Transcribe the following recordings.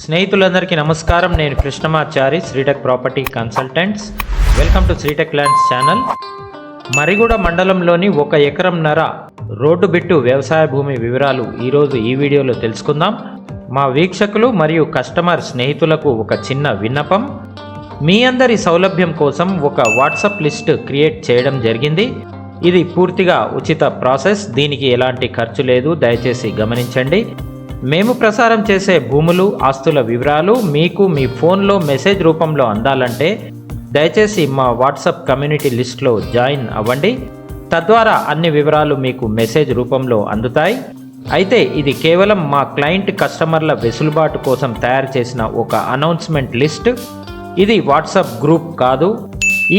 స్నేహితులందరికీ నమస్కారం. నేను Krishnamachari, Sritech property consultants. Welcome to Sritech lands channel. Mariguda మండలంలోని 1 ఎకరంన్నర రోడ్డు బిట్టు వ్యవసాయ భూమి వివరాలు ఈరోజు ఈ వీడియోలో తెలుసుకుందాం. మా వీక్షకులు మరియు కస్టమర్ స్నేహితులకు ఒక చిన్న విన్నపం. మీ అందరి సౌలభ్యం కోసం ఒక వాట్సాప్ లిస్ట్ క్రియేట్ చేయడం జరిగింది. ఇది పూర్తిగా ఉచిత ప్రాసెస్, దీనికి ఎలాంటి ఖర్చు లేదు, దయచేసి గమనించండి. మేము ప్రసారం చేసే భూములు, ఆస్తుల వివరాలు మీకు మీ ఫోన్లో మెసేజ్ రూపంలో అందాలంటే దయచేసి మా వాట్సాప్ కమ్యూనిటీ లిస్ట్లో జాయిన్ అవ్వండి. తద్వారా అన్ని వివరాలు మీకు మెసేజ్ రూపంలో అందుతాయి. అయితే ఇది కేవలం మా క్లయింట్ కస్టమర్ల వెసులుబాటు కోసం తయారు చేసిన ఒక అనౌన్స్మెంట్ లిస్ట్. ఇది వాట్సాప్ గ్రూప్ కాదు.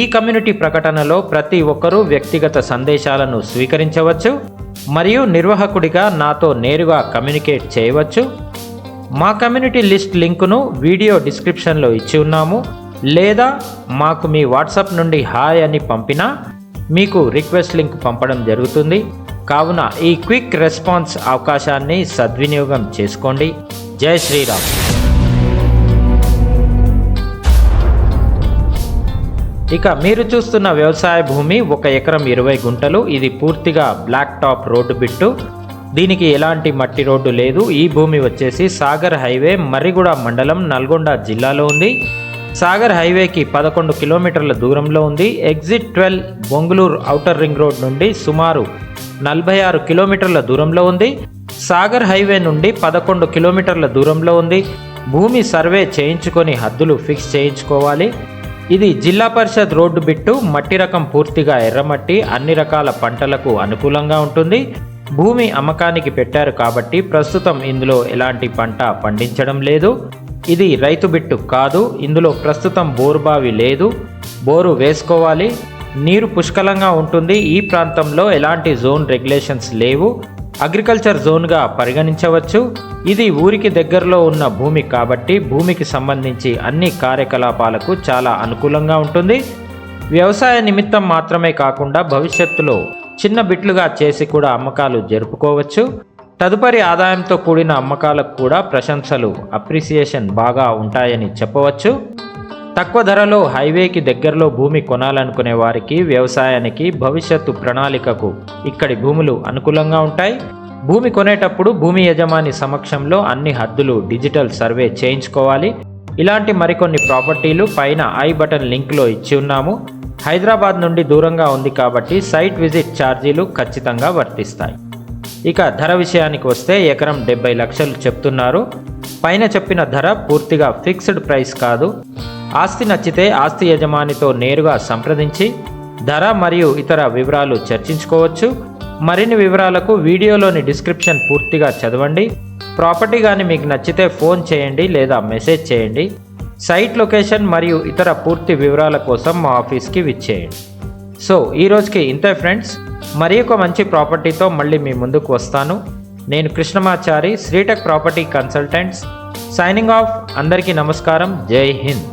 ఈ కమ్యూనిటీ ప్రకటనలో ప్రతి ఒక్కరూ వ్యక్తిగత సందేశాలను స్వీకరించవచ్చు మరియు నిర్వాహకుడిగా నాతో నేరుగా కమ్యూనికేట్ చేయవచ్చు. మా కమ్యూనిటీ లిస్ట్ లింకును వీడియో డిస్క్రిప్షన్లో ఇచ్చి ఉన్నాము, లేదా మాకు మీ వాట్సాప్ నుండి హాయ్ అని పంపినా మీకు రిక్వెస్ట్ లింక్ పంపడం జరుగుతుంది. కావున ఈ క్విక్ రెస్పాన్స్ అవకాశాన్ని సద్వినియోగం చేసుకోండి. జై శ్రీరామ్. ఇక మీరు చూస్తున్న వ్యవసాయ భూమి 1 ఎకరం 20 గుంటలు. ఇది పూర్తిగా బ్లాక్ టాప్ రోడ్డు బిట్టు. దీనికి ఎలాంటి మట్టి రోడ్డు లేదు. ఈ భూమి వచ్చేసి సాగర్ హైవే, మర్రిగూడ మండలం, నల్గొండ జిల్లాలో ఉంది. సాగర్ హైవేకి 11 కిలోమీటర్ల దూరంలో ఉంది. Exit 12 Bongulur outer ring road నుండి సుమారు 46 కిలోమీటర్ల దూరంలో ఉంది. సాగర్ హైవే నుండి 11 కిలోమీటర్ల దూరంలో ఉంది. భూమి సర్వే చేయించుకొని హద్దులు ఫిక్స్ చేయించుకోవాలి. ఇది జిల్లా పరిషత్ రోడ్డు బిట్టు. మట్టి రకం పూర్తిగా ఎర్రమట్టి, అన్ని రకాల పంటలకు అనుకూలంగా ఉంటుంది. భూమి అమ్మకానికి పెట్టారు కాబట్టి ప్రస్తుతం ఇందులో ఎలాంటి పంట పండించడం లేదు. ఇది రైతు బిట్టు కాదు. ఇందులో ప్రస్తుతం బోరుబావి లేదు, బోరు వేసుకోవాలి. నీరు పుష్కలంగా ఉంటుంది. ఈ ప్రాంతంలో ఎలాంటి జోన్ రెగ్యులేషన్స్ లేవు. అగ్రికల్చర్ జోన్గా పరిగణించవచ్చు. ఇది ఊరికి దగ్గరలో ఉన్న భూమి కాబట్టి భూమికి సంబంధించి అన్ని కార్యకలాపాలకు చాలా అనుకూలంగా ఉంటుంది. వ్యవసాయ నిమిత్తం మాత్రమే కాకుండా భవిష్యత్తులో చిన్న బిట్లుగా చేసి కూడా అమ్మకాలు జరుపుకోవచ్చు. తదుపరి ఆదాయంతో కూడిన అమ్మకాలకు కూడా ప్రశంసలు, అప్రిసియేషన్ బాగా ఉంటాయని చెప్పవచ్చు. తక్కువ ధరలో హైవేకి దగ్గరలో భూమి కొనాలనుకునే వారికి, వ్యవసాయానికి, భవిష్యత్తు ప్రణాళికకు ఇక్కడి భూములు అనుకూలంగా ఉంటాయి. భూమి కొనేటప్పుడు భూమి యజమాని సమక్షంలో అన్ని హద్దులు డిజిటల్ సర్వే చేయించుకోవాలి. ఇలాంటి మరికొన్ని ప్రాపర్టీలు పైన ఐ బటన్ లింక్లో ఇచ్చి ఉన్నాము. హైదరాబాద్ నుండి దూరంగా ఉంది కాబట్టి సైట్ విజిట్ ఛార్జీలు ఖచ్చితంగా వర్తిస్తాయి. ఇక ధర విషయానికి వస్తే ఎకరం 70 లక్షలు చెప్తున్నారు. పైన చెప్పిన ధర పూర్తిగా ఫిక్స్డ్ ప్రైస్ కాదు. ఆస్తి నచ్చితే ఆస్తి యజమానితో నేరుగా సంప్రదించి ధర మరియు ఇతర వివరాలు చర్చించుకోవచ్చు. మరిన్ని వివరాలకు వీడియోలోని డిస్క్రిప్షన్ పూర్తిగా చదవండి. ప్రాపర్టీ కానీ మీకు నచ్చితే ఫోన్ చేయండి లేదా మెసేజ్ చేయండి. సైట్ లొకేషన్ మరియు ఇతర పూర్తి వివరాల కోసం మా ఆఫీస్కి విచ్చేయండి. సో ఈ రోజుకి ఇంతే ఫ్రెండ్స్. మరి ఒక మంచి ప్రాపర్టీతో మళ్ళీ మీ ముందుకు వస్తాను. నేను Krishnamachari, Sritech property consultants, signing off. అందరికీ నమస్కారం. జై హింద్.